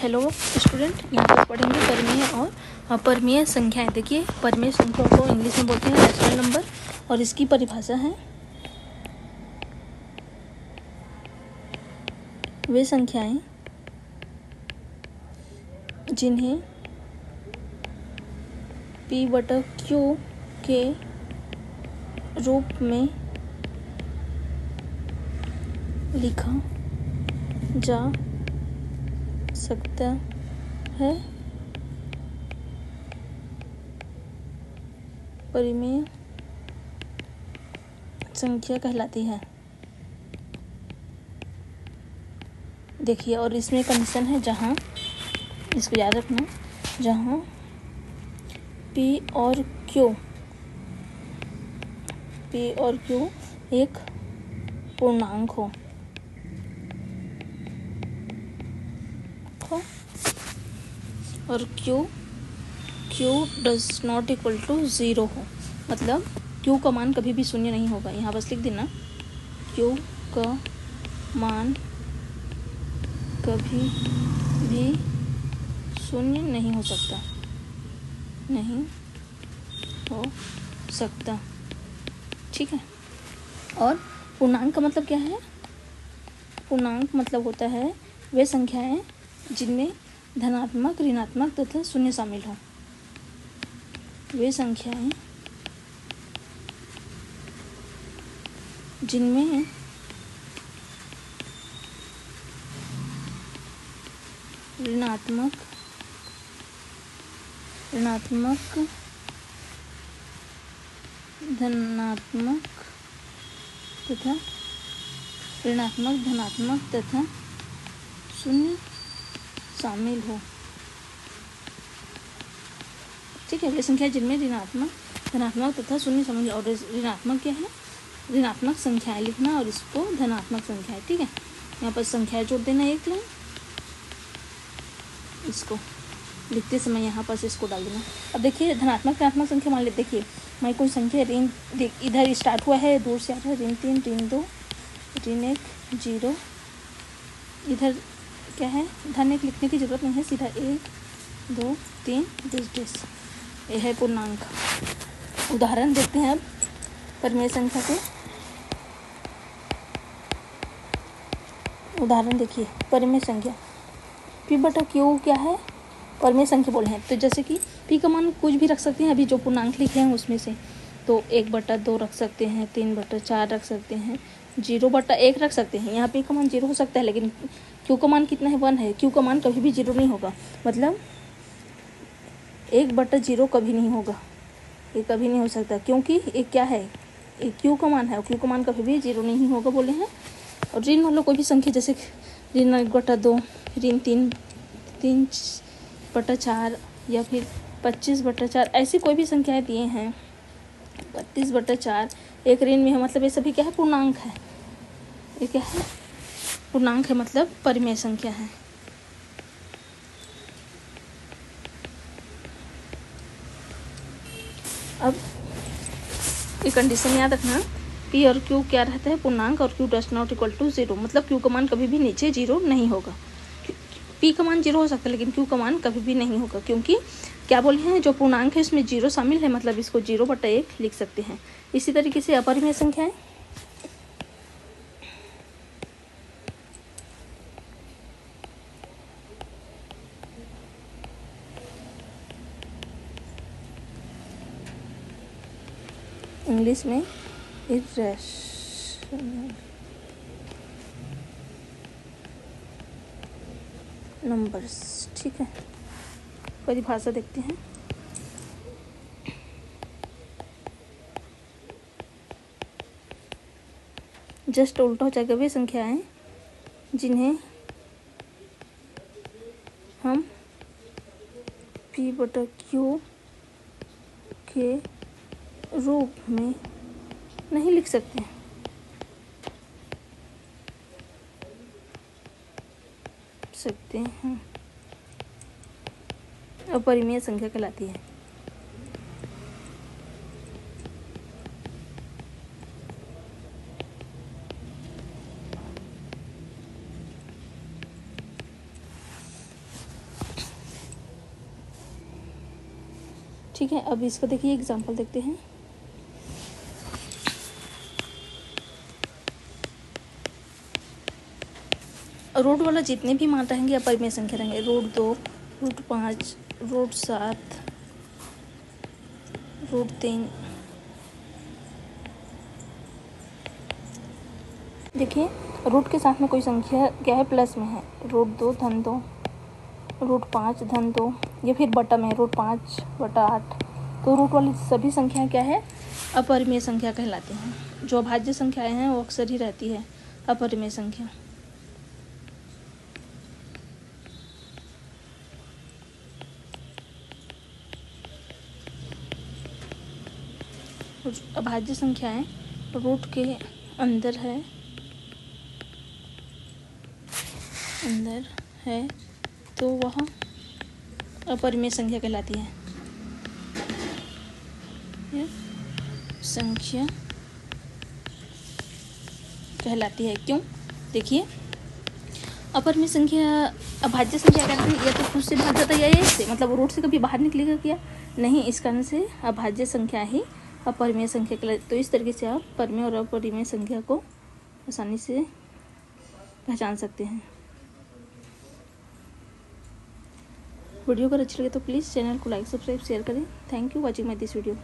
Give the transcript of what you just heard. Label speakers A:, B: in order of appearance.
A: Hello student, यहाँ पर पढ़ेंगे परिमेय और अपरिमेय संख्याएं। देखिए, परिमेय संख्या को इंग्लिश में बोलते हैं रैशनल नंबर, और इसकी परिभाषा है वे संख्याएं जिन्हें P/Q के रूप में लिखा जा सकता है, परिमेय संख्या कहलाती है। देखिए, और इसमें कंडीशन है जहाँ, इसको याद रखना, जहाँ P और Q एक पूर्णांक हो और Q does not equal to 0 हो। मतलब Q का मान कभी भी शून्य नहीं होगा। यहाँ बस लिख देना, Q का मान कभी भी शून्य नहीं हो सकता। ठीक है। और पूर्णांक का मतलब क्या है? पूर्णांक मतलब होता है वे संख्याएं जिनमें धनात्मक, ऋणात्मक तथा शून्य शामिल हो। वे संख्याएं जिनमें ऋणात्मक, धनात्मक तथा धनात्मक तथा शून्य शामिल हो। ठीक है। वे संख्या जिनमें ऋणात्मक, धनात्मक तथा शून्य शामिल हो। और ऋणात्मक क्या है? ऋणात्मक संख्याएं लिखना और इसको धनात्मक संख्याएं। ठीक है। यहाँ पर संख्याएं जोड़ देना एक लाइन, इसको लिखते समय यहाँ पर से इसको डाल देना। अब देखिए, धनात्मक ऋणात्मक संख्या मान लेते। देखिए, मैं कोई संख्या ऋण, इधर स्टार्ट हुआ है, दूर से आ रहा है, ऋण 3, ऋण 2, ऋण 1, 0। इधर क्या है? धन 1 लिखने की जरूरत नहीं है, सीधा 1, 2, 3 डिजिट्स। यह है पूर्णांक। उदाहरण देखते हैं अब परिमेय संख्या के। उदाहरण देखिए, परिमेय संख्या P/Q क्या है? परिमेय संख्या बोले हैं। तो जैसे कि P का मान कुछ भी रख सकते हैं, अभी जो पूर्णांक लिखे हैं उसमें से। तो 1/2 रख सकते हैं, 3/4 रख सकते हैं, 0/1 रख सकते हैं। यहाँ P का मान 0 हो सकता है, लेकिन Q का मान कितना है? 1 है। Q का मान कभी भी 0 नहीं होगा। मतलब 1/0 कभी नहीं होगा, ये कभी नहीं हो सकता, क्योंकि एक क्या है? एक Q का मान है, और Q का मान कभी भी 0 नहीं होगा बोले हैं। और ऋण वालों कोई भी संख्या, जैसे ऋण 1/2, ऋण 3/4 या फिर 25/4, ऐसी कोई भी संख्याएं दिए हैं, 32/4 एक ऋण में है। मतलब ये सभी क्या है? पूर्णांक है। ये क्या है? पूर्णांक है, मतलब परिमेय संख्या है। अब ये कंडीशन याद रखना, P और Q क्या रहता है? पूर्णांक। और Q does not equal to 0। मतलब Q का मान कभी भी नीचे 0 नहीं होगा। P का मान 0 हो सकता है, लेकिन Q का मान कभी भी नहीं होगा, क्योंकि क्या बोले हैं? जो पूर्णांक है उसमें 0 शामिल है, मतलब इसको 0/1 लिख सकते हैं। इसी तरीके से अपरिमेय संख्याएं, इंग्लिश में इरेशनल नंबर्स। ठीक है। परिभाषा देखते हैं। जस्ट उल्टा हो जाएगा। वे संख्याएं जिन्हें हम P/Q के रूप में नहीं लिख सकते, हैं, अपरिमेय संख्या कहलाती है। ठीक है, अब इसका देखिए एग्जाम्पल देखते हैं। रूट वाला जितने भी मान रहेंगे अपरिमेय संख्या रहेंगे, रूट 2, रूट 5, रूट 7, रूट 3। देखिए रूट के साथ में कोई संख्या क्या है, प्लस में है, रूट 2 धन 2, रूट 5 धन 2, या फिर बटा में रूट 5/8। तो रूट वाली सभी संख्याएं क्या है, अपरिमेय संख्या कहलाती हैं। जो अभाज्य संख्याएं हैं वो अक्सर ही रहती है अपरिमेय संख्या। अभाज्य संख्याएं रूट के अंदर है तो वह अपरिमेय संख्या कहलाती है। यह संख्या कहलाती है। क्यों? देखिए अपरिमेय संख्या अभाज्य संख्या कहते हैं, या तो खुद से भाग जाता है या इससे, मतलब रूट से कभी बाहर निकलेगा क्या, नहीं। इस कारण से अभाज्य संख्या ही अपरिमेय संख्या कहलाती है। तो इस तरीके से आप परिमेय और अपरिमेय संख्या को आसानी से पहचान सकते हैं। वीडियो अगर अच्छी लगे तो प्लीज़ चैनल को लाइक, सब्सक्राइब, शेयर करें। Thank you watching my this video.